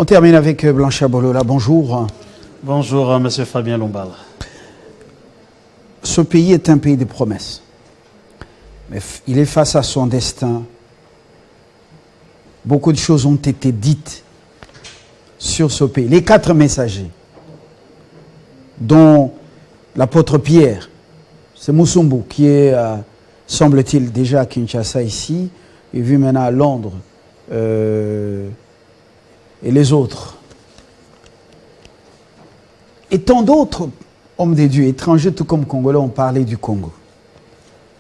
On termine avec Blancha Bolola. Bonjour. Bonjour, monsieur Fabien Lombal. Ce pays est un pays de promesses. Mais il est face à son destin. Beaucoup de choses ont été dites sur ce pays. Les 4 messagers, dont l'apôtre Pierre, c'est Moussumbu, qui est, semble-t-il, déjà à Kinshasa ici, et vu maintenant à Londres, et les autres. Et tant d'autres hommes de Dieu, étrangers tout comme Congolais, ont parlé du Congo.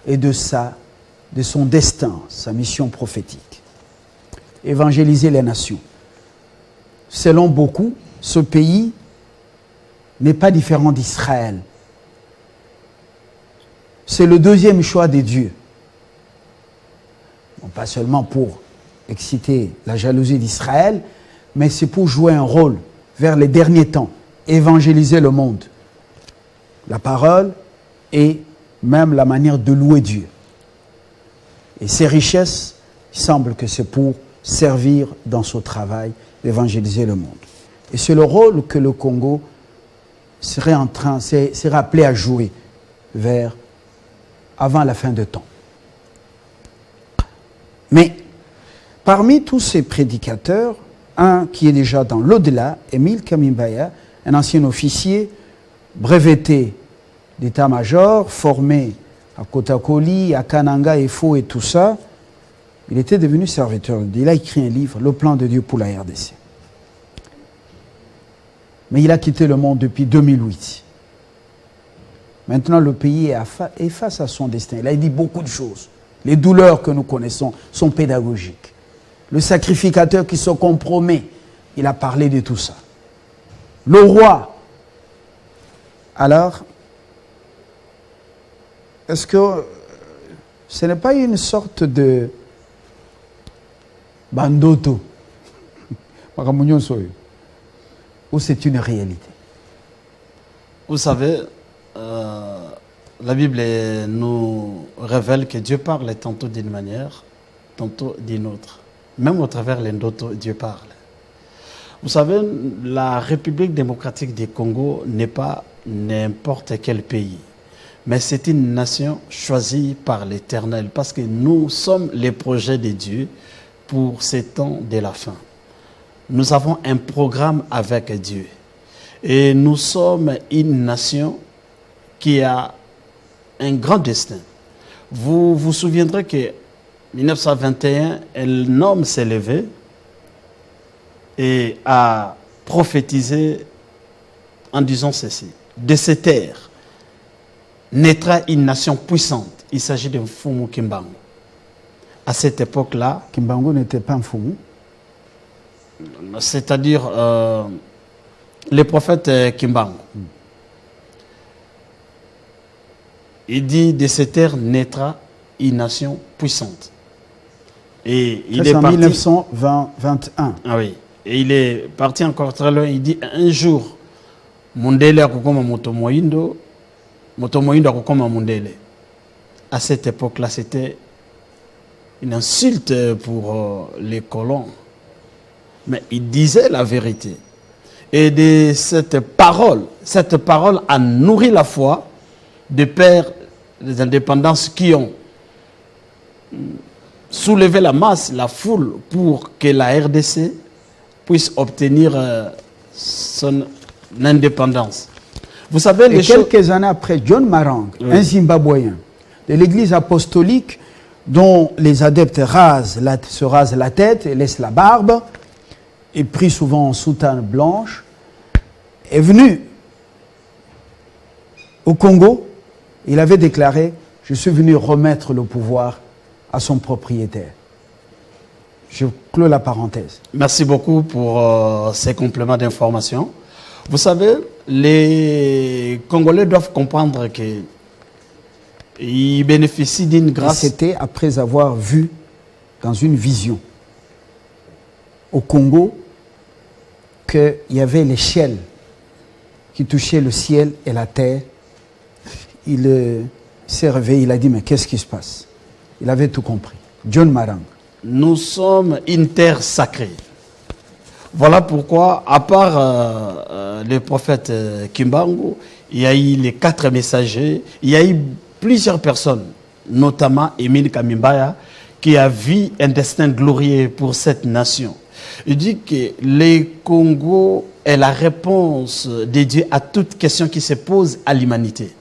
Et de ça, de son destin, sa mission prophétique. Évangéliser les nations. Selon beaucoup, ce pays n'est pas différent d'Israël. C'est le deuxième choix de Dieu. Bon, pas seulement pour exciter la jalousie d'Israël, mais c'est pour jouer un rôle vers les derniers temps, évangéliser le monde. La parole et même la manière de louer Dieu. Et ces richesses, il semble que c'est pour servir dans ce travail d'évangéliser le monde. Et c'est le rôle que le Congo serait appelé à jouer avant la fin de temps. Mais parmi tous ces prédicateurs, un qui est déjà dans l'au-delà, Émile Kamimbaya, un ancien officier breveté d'état-major, formé à Kotakoli, à Kananga, Efo et tout ça, il était devenu serviteur. Il a écrit un livre, Le plan de Dieu pour la RDC. Mais il a quitté le monde depuis 2008. Maintenant, le pays est face à son destin. Il a dit beaucoup de choses. Les douleurs que nous connaissons sont pédagogiques. Le sacrificateur qui se compromet, il a parlé de tout ça. Le roi. Alors, est-ce que ce n'est pas une sorte de bandoto ou c'est une réalité? Vous savez, la Bible nous révèle que Dieu parle tantôt d'une manière, tantôt d'une autre. Même au travers les ndoto, Dieu parle. Vous savez, la République démocratique du Congo n'est pas n'importe quel pays, mais c'est une nation choisie par l'Éternel, parce que nous sommes les projets de Dieu pour ces temps de la fin. Nous avons un programme avec Dieu. Et nous sommes une nation qui a un grand destin. Vous vous souviendrez que 1921, un homme s'est levé et a prophétisé en disant ceci: de cette terre naîtra une nation puissante. Il s'agit de Mfumu Kimbangu. À cette époque-là, Kimbangu n'était pas un Mfumu. C'est-à-dire le prophète Kimbangu. Il dit: de cette terre naîtra une nation puissante. Et il est en parti 1921. Ah oui. Et il est parti encore très loin. Il dit: un jour, Mundele akukoma Motomoindo akukoma Mundele. À cette époque-là, c'était une insulte pour les colons. Mais il disait la vérité. Et de cette parole a nourri la foi des pères des indépendances qui ont soulevé la masse, la foule, pour que la RDC puisse obtenir son indépendance. Vous savez, et quelques années après, John Marang, oui, un Zimbabwéen de l'église apostolique dont les adeptes se rasent la tête et laissent la barbe, et pris souvent en soutane blanche, est venu au Congo. Il avait déclaré: je suis venu remettre le pouvoir à son propriétaire. Je clôt la parenthèse. Merci beaucoup pour ces compléments d'information. Vous savez, les Congolais doivent comprendre qu'ils bénéficient d'une grâce. C'était après avoir vu dans une vision au Congo qu'il y avait l'échelle qui touchait le ciel et la terre. Il s'est réveillé, il a dit: mais qu'est-ce qui se passe? Il avait tout compris. John Marang. Nous sommes une terre sacrée. Voilà pourquoi, à part le prophète Kimbangu, il y a eu les 4 messagers, il y a eu plusieurs personnes, notamment Émile Kamimbaya, qui a vu un destin glorieux pour cette nation. Il dit que le Congo est la réponse de Dieu à toute question qui se pose à l'humanité.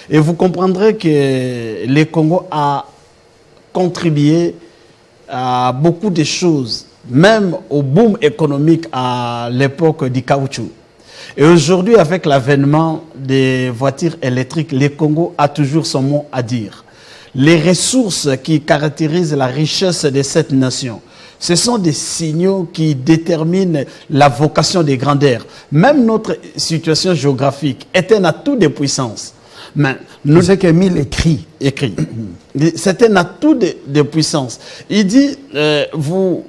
Et vous comprendrez que le Congo a contribué à beaucoup de choses, même au boom économique à l'époque du caoutchouc. Et aujourd'hui, avec l'avènement des voitures électriques, le Congo a toujours son mot à dire. Les ressources qui caractérisent la richesse de cette nation, ce sont des signaux qui déterminent la vocation des grandeurs. Même notre situation géographique est un atout de puissance. Mais nous savez qu'Émile écrit. C'est un atout de puissance. Il dit, vous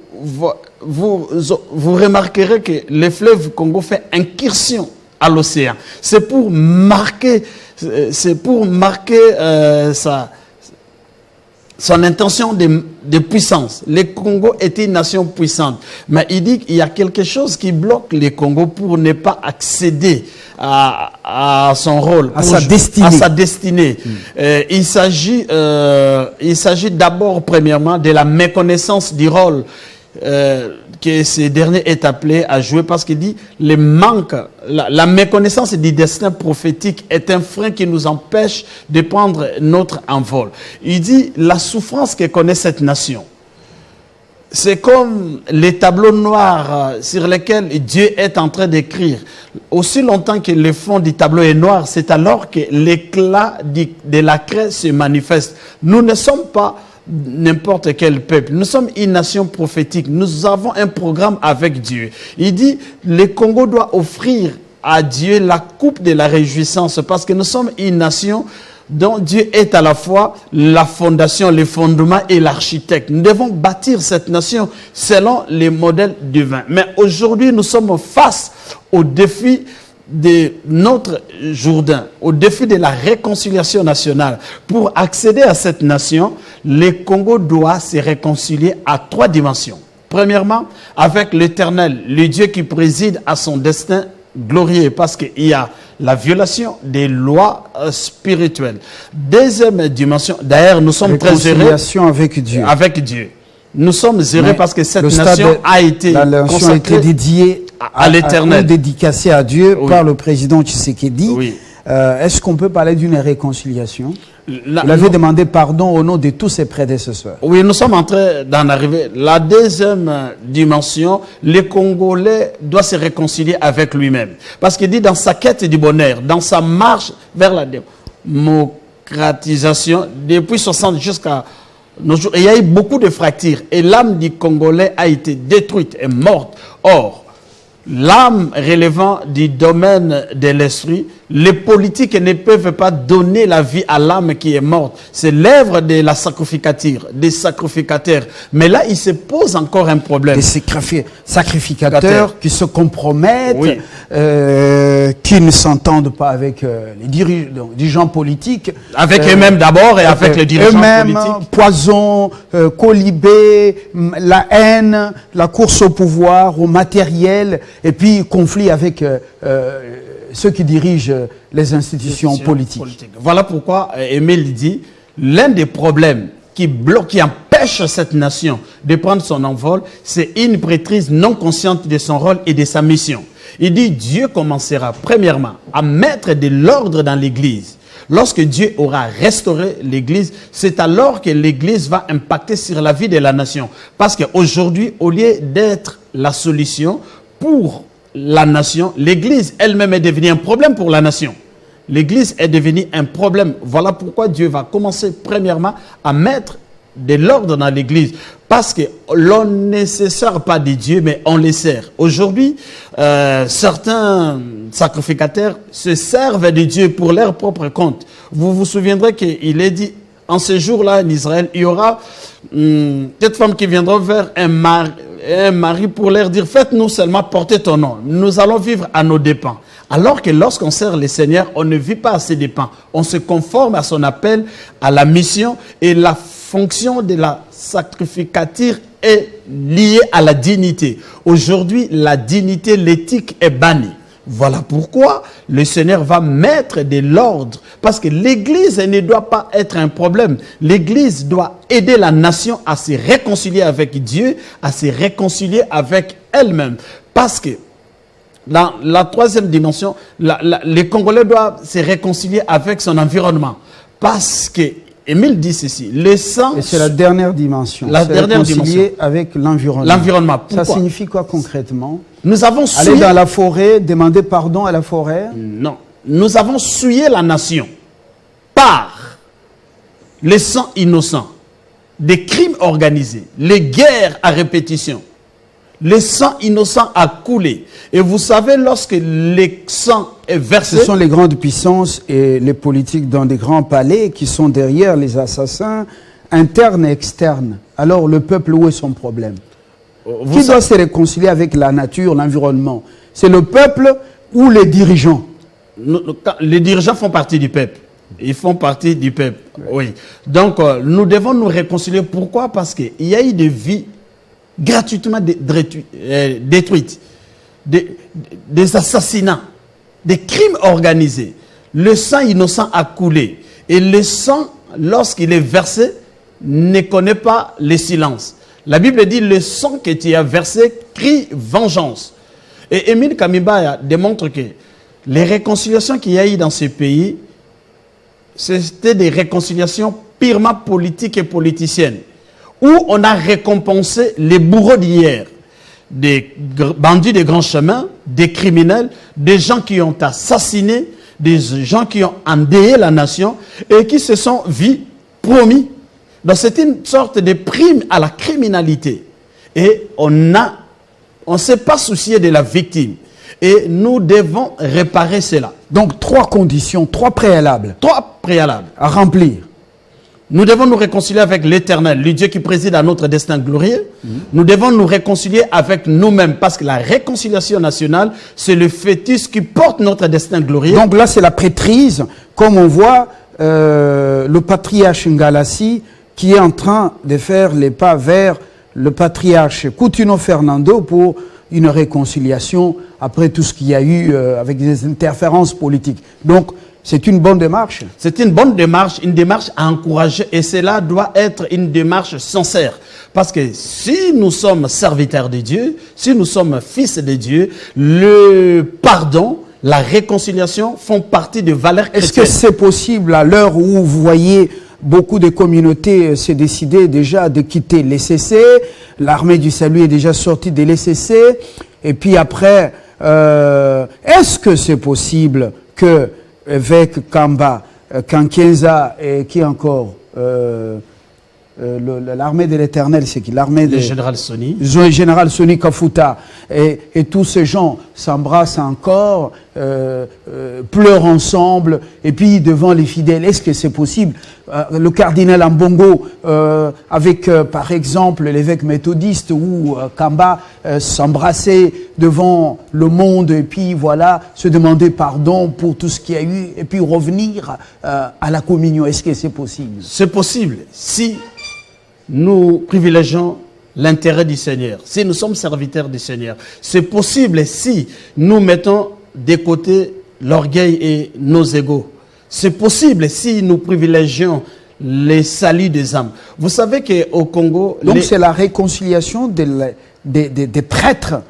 remarquerez que le fleuve Congo fait incursion à l'océan. C'est pour marquer son intention de puissance. Le Congo était une nation puissante. Mais il dit qu'il y a quelque chose qui bloque le Congo pour ne pas accéder à son rôle, à sa destinée. Il s'agit d'abord, premièrement, de la méconnaissance du rôle que ce dernier est appelé à jouer, parce qu'il dit le manque, la méconnaissance du destin prophétique est un frein qui nous empêche de prendre notre envol. Il dit la souffrance que connaît cette nation, c'est comme les tableaux noirs sur lesquels Dieu est en train d'écrire. Aussi longtemps que le fond du tableau est noir, c'est alors que l'éclat de la craie se manifeste. Nous ne sommes pas n'importe quel peuple. Nous sommes une nation prophétique. Nous avons un programme avec Dieu. Il dit, le Congo doit offrir à Dieu la coupe de la réjouissance, parce que nous sommes une nation dont Dieu est à la fois la fondation, le fondement et l'architecte. Nous devons bâtir cette nation selon les modèles divins. Mais aujourd'hui, nous sommes face au défi de notre Jourdain, au défi de la réconciliation nationale. Pour accéder à cette nation, le Congo doit se réconcilier à 3 dimensions. Premièrement, avec l'Éternel, le Dieu qui préside à son destin glorieux, parce qu'il y a la violation des lois spirituelles. Deuxième dimension, d'ailleurs, nous sommes très heureux. Réconciliation avec Dieu. Avec Dieu. Nous sommes heureux parce que cette nation a été consacrée dédiée à l'Éternel, dédicacée à Dieu par le président Tshisekedi. Oui. Est-ce qu'on peut parler d'une réconciliation? Vous avez demandé pardon au nom de tous ses prédécesseurs. Oui, nous sommes en train d'en arriver. La deuxième dimension, le Congolais doit se réconcilier avec lui-même. Parce qu'il dit dans sa quête du bonheur, dans sa marche vers la démocratisation, depuis 60 jusqu'à nos jours, il y a eu beaucoup de fractures. Et l'âme du Congolais a été détruite et morte. Or, l'âme relevant du domaine de l'esprit, les politiques ne peuvent pas donner la vie à l'âme qui est morte. C'est l'œuvre de la sacrificature, des sacrificateurs. Mais là, il se pose encore un problème. Des sacrificateurs qui se compromettent, oui. Qui ne s'entendent pas avec les dirigeants politiques. Avec eux-mêmes d'abord et avec les dirigeants politiques. Poison, colibé, la haine, la course au pouvoir, au matériel, et puis conflit avec ceux qui dirigent les institutions politiques. Voilà pourquoi Émile dit, l'un des problèmes qui bloque, qui empêche cette nation de prendre son envol, c'est une prêtrise non consciente de son rôle et de sa mission. Il dit, Dieu commencera premièrement à mettre de l'ordre dans l'Église. Lorsque Dieu aura restauré l'Église, c'est alors que l'Église va impacter sur la vie de la nation. Parce qu'aujourd'hui, au lieu d'être la solution pour la nation, l'Église elle-même est devenue un problème pour la nation. L'Église est devenue un problème. Voilà pourquoi Dieu va commencer premièrement à mettre de l'ordre dans l'Église. Parce que l'on ne se sert pas de Dieu, mais on les sert. Aujourd'hui, certains sacrificateurs se servent de Dieu pour leur propre compte. Vous vous souviendrez qu'il est dit, en ce jour-là, en Israël, il y aura cette femme qui viendra vers un mari pour leur dire, faites-nous seulement porter ton nom. Nous allons vivre à nos dépens. Alors que lorsqu'on sert le Seigneur, on ne vit pas à ses dépens. On se conforme à son appel, à la mission, et la fonction de la sacrificature est liée à la dignité. Aujourd'hui, la dignité, l'éthique est bannie. Voilà pourquoi le Seigneur va mettre de l'ordre. Parce que l'Église ne doit pas être un problème. L'Église doit aider la nation à se réconcilier avec Dieu, à se réconcilier avec elle-même. Parce que dans la troisième dimension, les Congolais doivent se réconcilier avec son environnement. Parce que, Émile dit ceci, le sang... Et c'est la dernière dimension. La dernière dimension. Avec l'environnement. L'environnement. Pourquoi? Ça signifie quoi concrètement? Nous avons aller dans la forêt, demander pardon à la forêt? Non. Nous avons souillé la nation par les sangs innocents, des crimes organisés, les guerres à répétition. Le sang innocent a coulé. Et vous savez, lorsque le sang est versé... Ce sont les grandes puissances et les politiques dans des grands palais qui sont derrière les assassins internes et externes. Alors le peuple, où est son problème? Qui doit se réconcilier avec la nature, l'environnement? C'est le peuple ou les dirigeants? Les dirigeants font partie du peuple. Ils font partie du peuple, oui. Donc, nous devons nous réconcilier. Pourquoi? Parce qu'il y a eu des vies gratuitement détruites, des assassinats, des crimes organisés. Le sang innocent a coulé. Et le sang, lorsqu'il est versé, ne connaît pas le silence. La Bible dit, le sang que tu as versé crie vengeance. Et Émile Kamibaya démontre que les réconciliations qu'il y a eu dans ce pays, c'était des réconciliations purement politiques et politiciennes, où on a récompensé les bourreaux d'hier, des bandits de grands chemins, des criminels, des gens qui ont assassiné, des gens qui ont endeuillé la nation et qui se sont vus promis. Donc c'est une sorte de prime à la criminalité. Et on ne s'est pas soucié de la victime. Et nous devons réparer cela. Donc 3 conditions, 3 préalables. 3 préalables. À remplir. Nous devons nous réconcilier avec l'Éternel, le Dieu qui préside à notre destin glorieux. Nous devons nous réconcilier avec nous-mêmes, parce que la réconciliation nationale, c'est le fœtus qui porte notre destin glorieux. Donc là, c'est la prêtrise, comme on voit le patriarche Ngalassi, qui est en train de faire les pas vers le patriarche Coutinho Fernando pour une réconciliation après tout ce qu'il y a eu avec des interférences politiques. Donc, c'est une bonne démarche. C'est une bonne démarche, une démarche à encourager, et cela doit être une démarche sincère. Parce que si nous sommes serviteurs de Dieu, si nous sommes fils de Dieu, le pardon, la réconciliation font partie des valeurs chrétiennes. Est-ce que c'est possible à l'heure où vous voyez beaucoup de communautés se décider déjà de quitter l'ECC, l'armée du salut est déjà sortie de l'ECC, et puis après, est-ce que c'est possible que avec Kamba, Kankenza et qui encore l'armée de l'Éternel, c'est qui? L'armée de... Le général Soni. Le général Soni Kafuta. Et tous ces gens s'embrassent encore, pleurent ensemble, et puis devant les fidèles. Est-ce que c'est possible? Le cardinal Ambongo, avec par exemple l'évêque méthodiste ou Kamba, s'embrasser devant le monde, et puis voilà, se demander pardon pour tout ce qu'il y a eu, et puis revenir à la communion. Est-ce que c'est possible? C'est possible si nous privilégions l'intérêt du Seigneur, si nous sommes serviteurs du Seigneur. C'est possible si nous mettons de côté l'orgueil et nos égos. C'est possible si nous privilégions les saluts des âmes. Vous savez qu'au Congo... Donc c'est la réconciliation des prêtres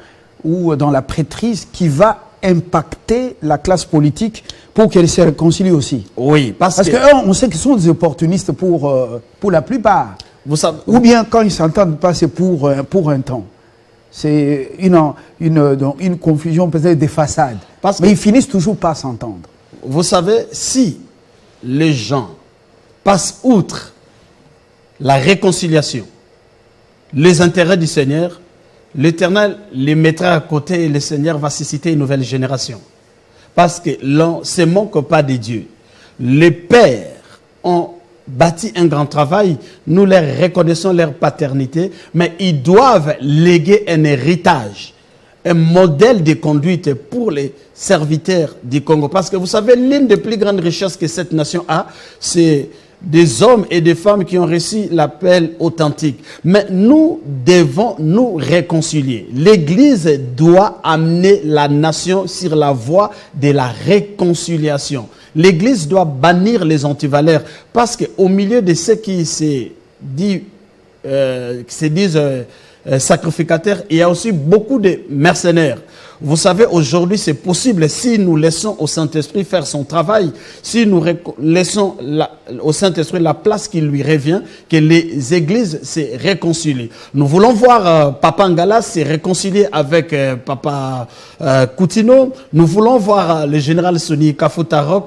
ou dans la prêtrise qui va impacter la classe politique pour qu'elle se réconcilie aussi. Oui, parce que on sait qu'ils sont des opportunistes pour la plupart. Vous savez, ou bien quand ils ne s'entendent pas, c'est pour un temps. C'est une confusion peut-être des façades. Mais ils finissent toujours par s'entendre. Vous savez, si les gens passent outre la réconciliation, les intérêts du Seigneur, l'Éternel les mettra à côté et le Seigneur va susciter une nouvelle génération. Parce que l'on ne se manque pas de Dieu. Les pères ont bâti un grand travail, nous leur reconnaissons leur paternité, mais ils doivent léguer un héritage, un modèle de conduite pour les serviteurs du Congo. Parce que vous savez, l'une des plus grandes richesses que cette nation a, c'est des hommes et des femmes qui ont reçu l'appel authentique. Mais nous devons nous réconcilier. L'Église doit amener la nation sur la voie de la réconciliation. L'Église doit bannir les antivaleurs parce qu'au milieu de ceux qui se disent sacrificateurs, il y a aussi beaucoup de mercenaires. Vous savez, aujourd'hui, c'est possible si nous laissons au Saint-Esprit faire son travail, si nous laissons au Saint-Esprit la place qui lui revient, que les églises se réconcilient. Nous voulons voir Papa Ngala se réconcilier avec Papa Coutinho. Nous voulons voir le général Soni Kafutaro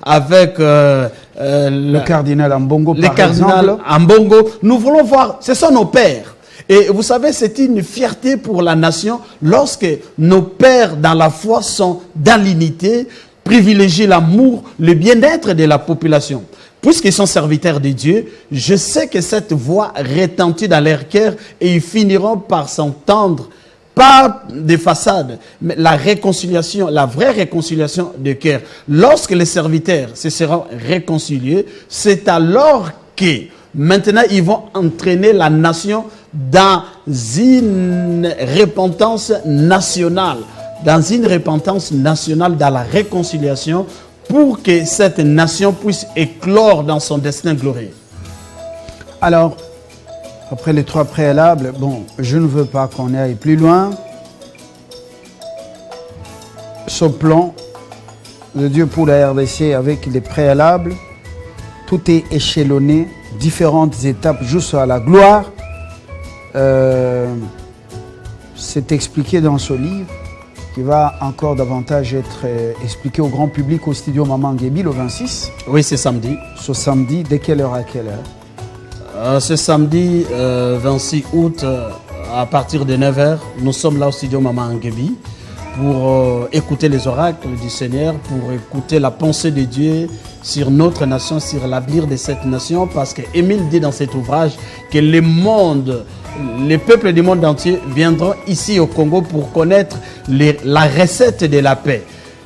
avec le cardinal Ambongo, par exemple. Ambongo. Nous voulons voir, ce sont nos pères. Et vous savez, c'est une fierté pour la nation lorsque nos pères dans la foi sont dans l'unité, privilégient l'amour, le bien-être de la population. Puisqu'ils sont serviteurs de Dieu, je sais que cette voix retentit dans leur cœur et ils finiront par s'entendre, pas des façades, mais la réconciliation, la vraie réconciliation de cœur. Lorsque les serviteurs se seront réconciliés, c'est alors que maintenant ils vont entraîner la nation dans une repentance nationale, dans la réconciliation, pour que cette nation puisse éclore dans son destin glorieux. Alors, après les 3 préalables, bon, je ne veux pas qu'on aille plus loin. Ce plan de Dieu pour la RDC avec les préalables, tout est échelonné, différentes étapes jusqu'à la gloire. C'est expliqué dans ce livre qui va encore davantage être expliqué au grand public au studio Maman Nguébi le 26. Oui, c'est samedi. Ce samedi, de quelle heure à quelle heure? Ce samedi 26 août, à partir de 9h, nous sommes là au studio Maman Nguébi pour écouter les oracles du Seigneur, pour écouter la pensée de Dieu sur notre nation, sur l'avenir de cette nation, parce que Émile dit dans cet ouvrage que le monde, les peuples du monde entier viendront ici au Congo pour connaître la recette de la paix.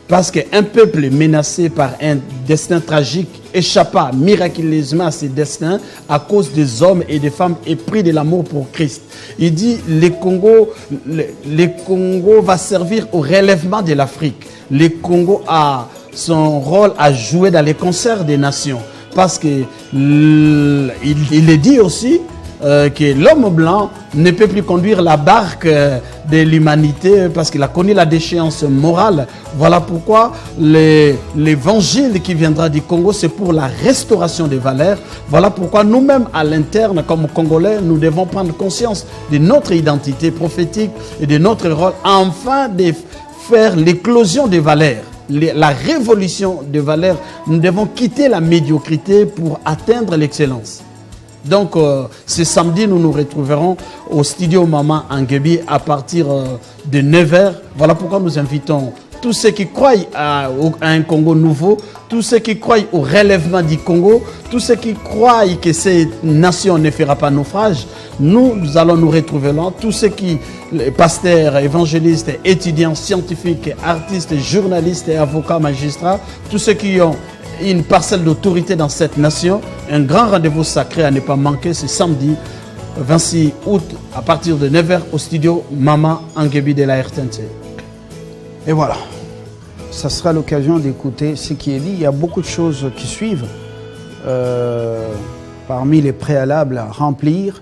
Parce qu'un peuple menacé par un destin tragique échappa miraculeusement à ses destins à cause des hommes et des femmes épris de l'amour pour Christ. Il dit le Congo va servir au relèvement de l'Afrique. Le Congo a son rôle à jouer dans les concerts des nations. Parce qu'il est dit aussi que l'homme blanc ne peut plus conduire la barque de l'humanité parce qu'il a connu la déchéance morale. Voilà pourquoi l'évangile qui viendra du Congo, c'est pour la restauration des valeurs. Voilà pourquoi nous-mêmes à l'interne, comme Congolais, nous devons prendre conscience de notre identité prophétique et de notre rôle, afin de faire l'éclosion des valeurs. La révolution des valeurs. Nous devons quitter la médiocrité pour atteindre l'excellence. Donc, ce samedi, nous nous retrouverons au studio Maman Nguébi à partir de 9h. Voilà pourquoi nous invitons tous ceux qui croient à un Congo nouveau, tous ceux qui croient au relèvement du Congo, tous ceux qui croient que cette nation ne fera pas naufrage. Nous allons nous retrouver là. Tous ceux qui, les pasteurs, évangélistes, étudiants, scientifiques, artistes, journalistes et avocats, magistrats, tous ceux qui ont une parcelle d'autorité dans cette nation, un grand rendez-vous sacré à ne pas manquer ce samedi 26 août à partir de 9h au studio Maman Nguébi de la RTNC. Et voilà, ça sera l'occasion d'écouter ce qui est dit. Il y a beaucoup de choses qui suivent. Parmi les préalables à remplir,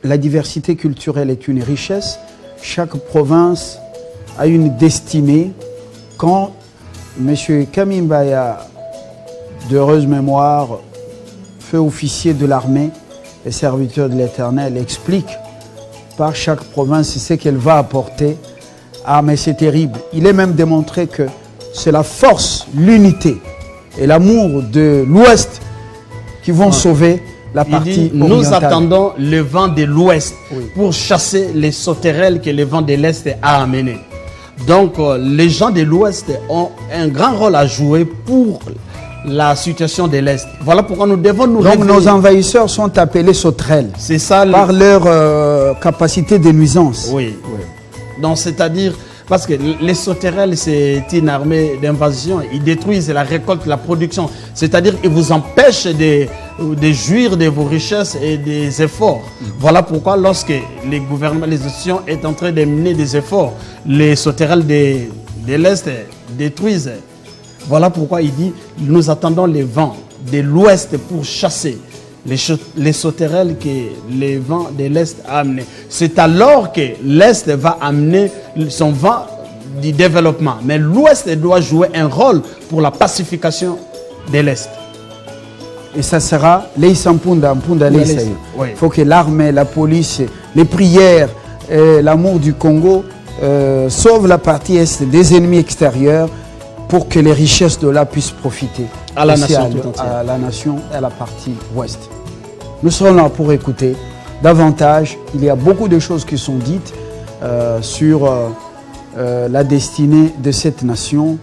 la diversité culturelle est une richesse. Chaque province a une destinée. Quand M. Kamimbaya, d'heureuse mémoire, feu officier de l'armée et serviteur de l'Éternel, explique par chaque province ce qu'elle va apporter. Ah, mais c'est terrible. Il est même démontré que c'est la force, l'unité et l'amour de l'Ouest qui vont sauver la partie orientale. Nous attendons le vent de l'Ouest pour chasser les sauterelles que le vent de l'Est a amenés. Donc, les gens de l'Ouest ont un grand rôle à jouer pour la situation de l'Est. Voilà pourquoi nous devons nous réveiller. Donc, nos envahisseurs sont appelés sauterelles. C'est ça. Par leur capacité de nuisance. Oui. Donc, c'est-à-dire, Parce que les sauterelles, c'est une armée d'invasion. Ils détruisent la récolte, la production. C'est-à-dire qu'ils vous empêchent de jouir de vos richesses et des efforts. Voilà pourquoi lorsque les gouvernements, les institutions sont en train de mener des efforts, les sauterelles de l'Est détruisent. Voilà pourquoi il dit, nous attendons les vents de l'Ouest pour chasser les sauterelles que les vents de l'Est a amenés. C'est alors que l'Est va amener son vent du développement. Mais l'Ouest doit jouer un rôle pour la pacification de l'Est. Et ça sera Leïsa Mpunda, Mpunda Leïsa. Oui. Il faut que l'armée, la police, les prières, l'amour du Congo sauvent la partie Est des ennemis extérieurs pour que les richesses de là puissent profiter à la nation tout entière. À la nation et à la partie Ouest. Nous serons là pour écouter davantage. Il y a beaucoup de choses qui sont dites sur la destinée de cette nation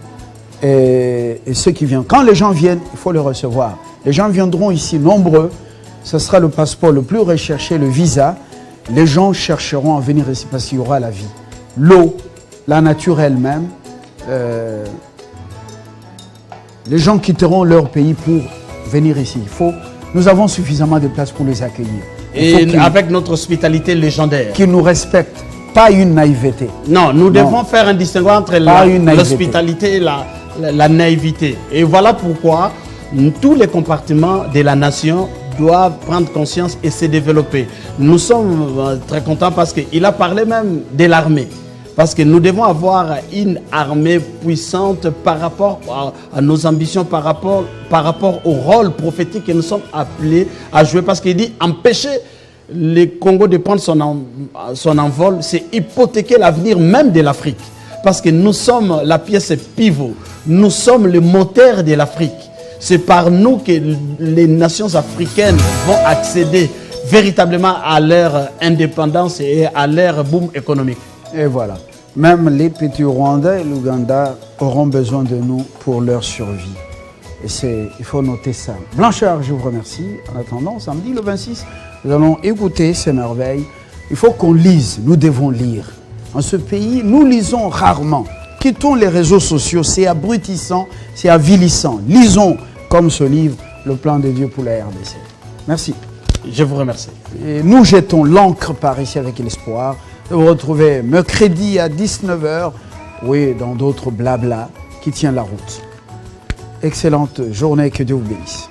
et ceux qui viennent. Quand les gens viennent, il faut les recevoir. Les gens viendront ici nombreux. Ce sera le passeport le plus recherché, le visa. Les gens chercheront à venir ici parce qu'il y aura la vie. L'eau, la nature elle-même. Les gens quitteront leur pays pour venir ici. Nous avons suffisamment de place pour les accueillir. Et avec notre hospitalité légendaire. Qu'ils nous respectent, pas une naïveté. Non, nous devons faire un distinguo entre l'hospitalité et la naïveté. Et voilà pourquoi tous les compartiments de la nation doivent prendre conscience et se développer. Nous sommes très contents parce qu'il a parlé même de l'armée. Parce que nous devons avoir une armée puissante par rapport à nos ambitions, par rapport au rôle prophétique que nous sommes appelés à jouer. Parce qu'il dit empêcher le Congo de prendre son envol, c'est hypothéquer l'avenir même de l'Afrique. Parce que nous sommes la pièce pivot, nous sommes le moteur de l'Afrique. C'est par nous que les nations africaines vont accéder véritablement à leur indépendance et à leur boom économique. Et voilà. Même les petits Rwandais et l'Ouganda auront besoin de nous pour leur survie. Et il faut noter ça. Blanchard, je vous remercie. En attendant, samedi le 26, nous allons écouter ces merveilles. Il faut qu'on lise. Nous devons lire. En ce pays, nous lisons rarement. Quittons les réseaux sociaux. C'est abrutissant, c'est avilissant. Lisons, comme ce livre, le plan de Dieu pour la RDC. Merci. Je vous remercie. Et nous jetons l'encre par ici avec l'espoir de vous retrouver mercredi à 19h, oui, dans d'autres blabla qui tient la route. Excellente journée, que Dieu vous bénisse.